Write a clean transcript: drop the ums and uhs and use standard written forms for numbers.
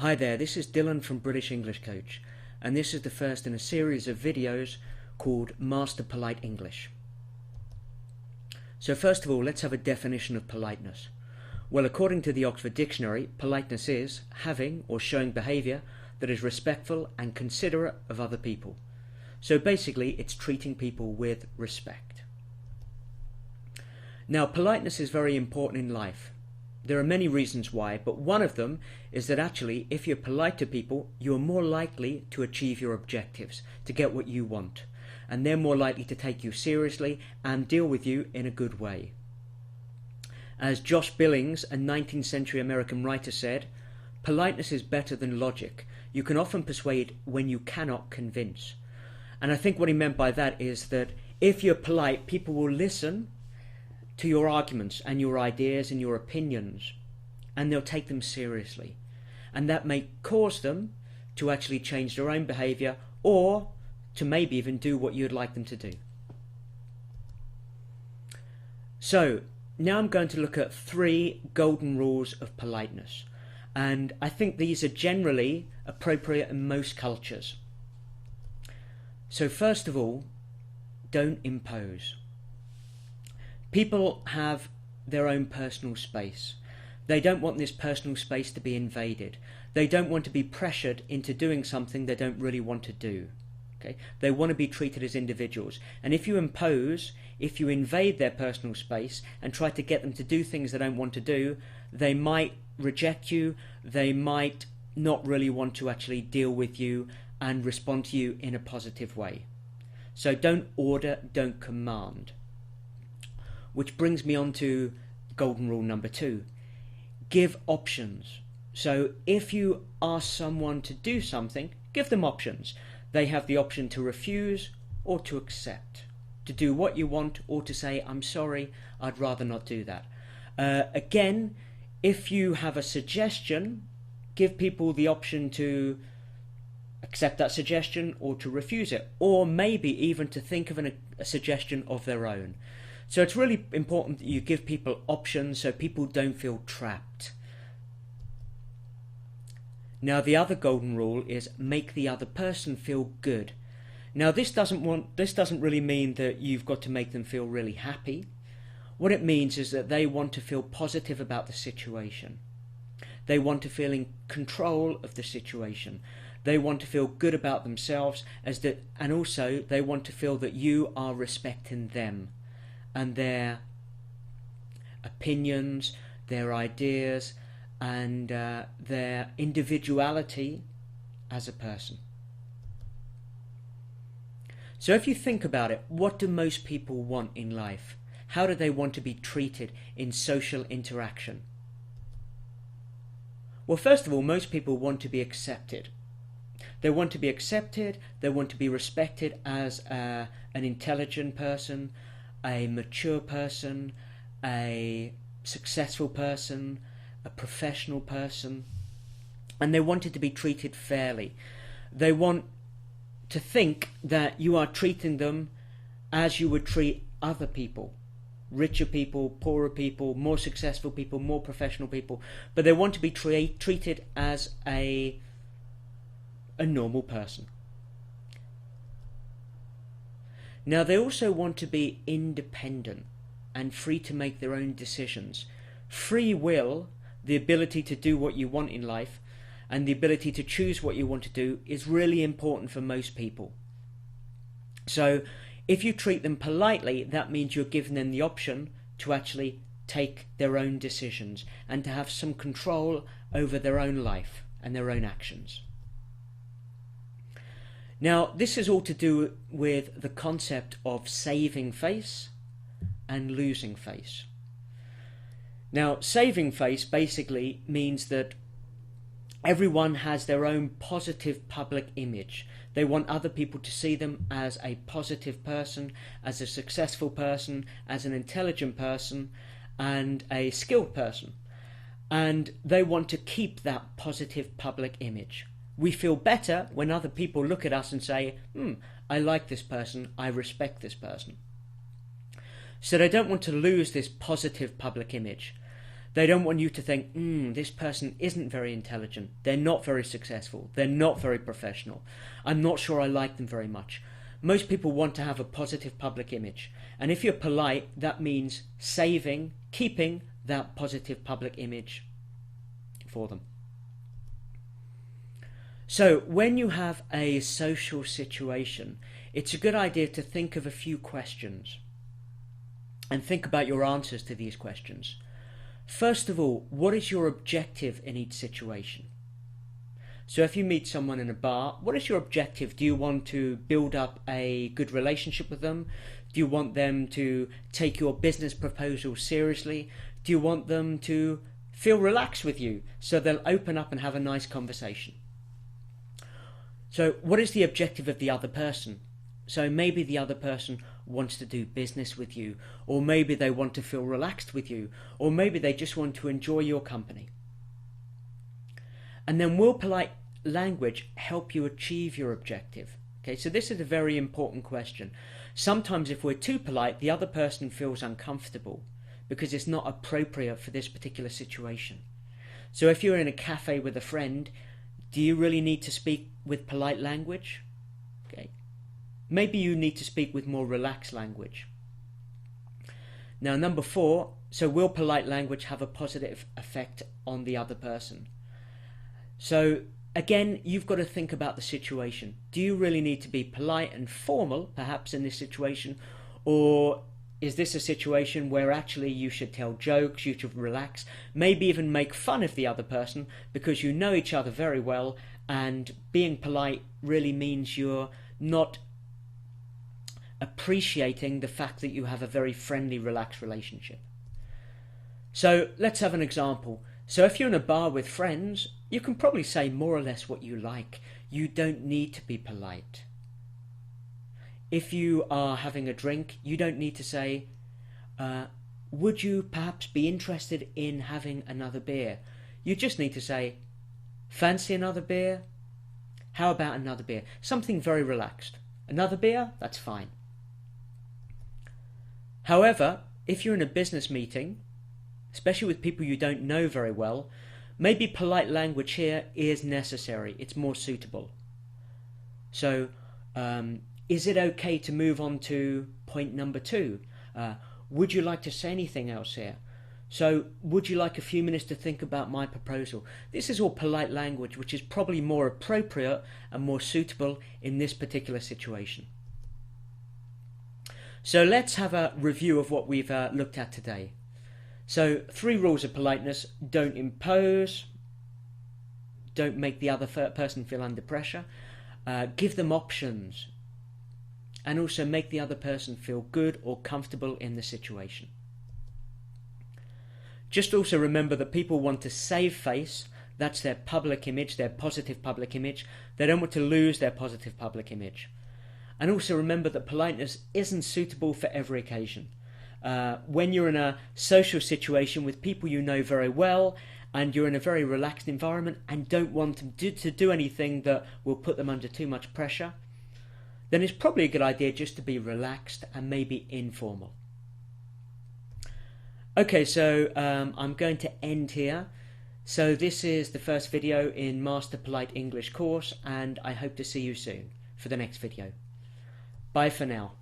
Hi there, this is Dylan from British English Coach, and this is the first in a series of videos called Master Polite English. So first of all, let's have a definition of politeness. Well, according to the Oxford Dictionary, politeness is having or showing behaviour that is respectful and considerate of other people. So basically, it's treating people with respect. Now, politeness is very important in life. There are many reasons why, but one of them is that actually, if you're polite to people, you're more likely to achieve your objectives, to get what you want, and they're more likely to take you seriously and deal with you in a good way. As Josh Billings, a 19th century American writer, said, politeness is better than logic. You can often persuade when you cannot convince. And I think what he meant by that is that if you're polite, people will listen to your arguments and your ideas and your opinions, and they'll take them seriously. And that may cause them to actually change their own behaviour or to maybe even do what you'd like them to do. So, now I'm going to look at 3 golden rules of politeness. And I think these are generally appropriate in most cultures. So first of all, don't impose. People have their own personal space. They don't want this personal space to be invaded. They don't want to be pressured into doing something they don't really want to do. Okay? They want to be treated as individuals. And if you impose, if you invade their personal space and try to get them to do things they don't want to do, they might reject you, they might not really want to actually deal with you and respond to you in a positive way. So don't order, don't command. Which brings me on to golden rule number 2. Give options. So if you ask someone to do something, give them options. They have the option to refuse or to accept, to do what you want or to say, I'm sorry, I'd rather not do that. Again, if you have a suggestion, give people the option to accept that suggestion or to refuse it, or maybe even to think of a suggestion of their own. So it's really important that you give people options so people don't feel trapped. Now the other golden rule is make the other person feel good. Now this doesn't really mean that you've got to make them feel really happy. What it means is that they want to feel positive about the situation. They want to feel in control of the situation. They want to feel good about themselves, and also they want to feel that you are respecting them and their opinions, their ideas, and their individuality as a person. So if you think about it, what do most people want in life? How do they want to be treated in social interaction? Well, first of all, most people want to be accepted. They want to be accepted, they want to be respected as an intelligent person, a mature person, a successful person, a professional person, and they want it to be treated fairly. They want to think that you are treating them as you would treat other people. Richer people, poorer people, more successful people, more professional people, but they want to be treated as a normal person. Now they also want to be independent and free to make their own decisions. Free will, the ability to do what you want in life, and the ability to choose what you want to do is really important for most people. So if you treat them politely, that means you're giving them the option to actually take their own decisions and to have some control over their own life and their own actions. Now, this is all to do with the concept of saving face and losing face. Now, saving face basically means that everyone has their own positive public image. They want other people to see them as a positive person, as a successful person, as an intelligent person, and a skilled person. And they want to keep that positive public image. We feel better when other people look at us and say, I like this person, I respect this person. So they don't want to lose this positive public image. They don't want you to think, this person isn't very intelligent, they're not very successful, they're not very professional, I'm not sure I like them very much. Most people want to have a positive public image, and if you're polite, that means keeping that positive public image for them. So when you have a social situation, it's a good idea to think of a few questions and think about your answers to these questions. First of all, what is your objective in each situation? So if you meet someone in a bar, what is your objective? Do you want to build up a good relationship with them? Do you want them to take your business proposal seriously? Do you want them to feel relaxed with you so they'll open up and have a nice conversation? So what is the objective of the other person? So maybe the other person wants to do business with you, or maybe they want to feel relaxed with you, or maybe they just want to enjoy your company. And then will polite language help you achieve your objective? Okay, so this is a very important question. Sometimes if we're too polite, the other person feels uncomfortable because it's not appropriate for this particular situation. So if you're in a cafe with a friend, do you really need to speak with polite language? Okay. Maybe you need to speak with more relaxed language. Now, number 4, so will polite language have a positive effect on the other person? So again, you've got to think about the situation. Do you really need to be polite and formal, perhaps, in this situation? Or is this a situation where actually you should tell jokes, you should relax, maybe even make fun of the other person because you know each other very well, and being polite really means you're not appreciating the fact that you have a very friendly, relaxed relationship. So let's have an example. So if you're in a bar with friends, you can probably say more or less what you like. You don't need to be polite. If you are having a drink, you don't need to say, would you perhaps be interested in having another beer? You just need to say, fancy another beer? How about another beer? Something very relaxed. Another beer? That's fine. However, if you're in a business meeting, especially with people you don't know very well, maybe polite language here is necessary. It's more suitable. So, is it okay to move on to point number 2? Would you like to say anything else here? So, would you like a few minutes to think about my proposal? This is all polite language, which is probably more appropriate and more suitable in this particular situation. So let's have a review of what we've looked at today. So 3 rules of politeness: don't impose, don't make the other person feel under pressure, give them options, and also make the other person feel good or comfortable in the situation. Just also remember that people want to save face. That's their public image, their positive public image. They don't want to lose their positive public image. And also remember that politeness isn't suitable for every occasion. When you're in a social situation with people you know very well, and you're in a very relaxed environment and don't want to do anything that will put them under too much pressure, then it's probably a good idea just to be relaxed and maybe informal. Okay, so I'm going to end here. So this is the first video in Master Polite English course, and I hope to see you soon for the next video. Bye for now.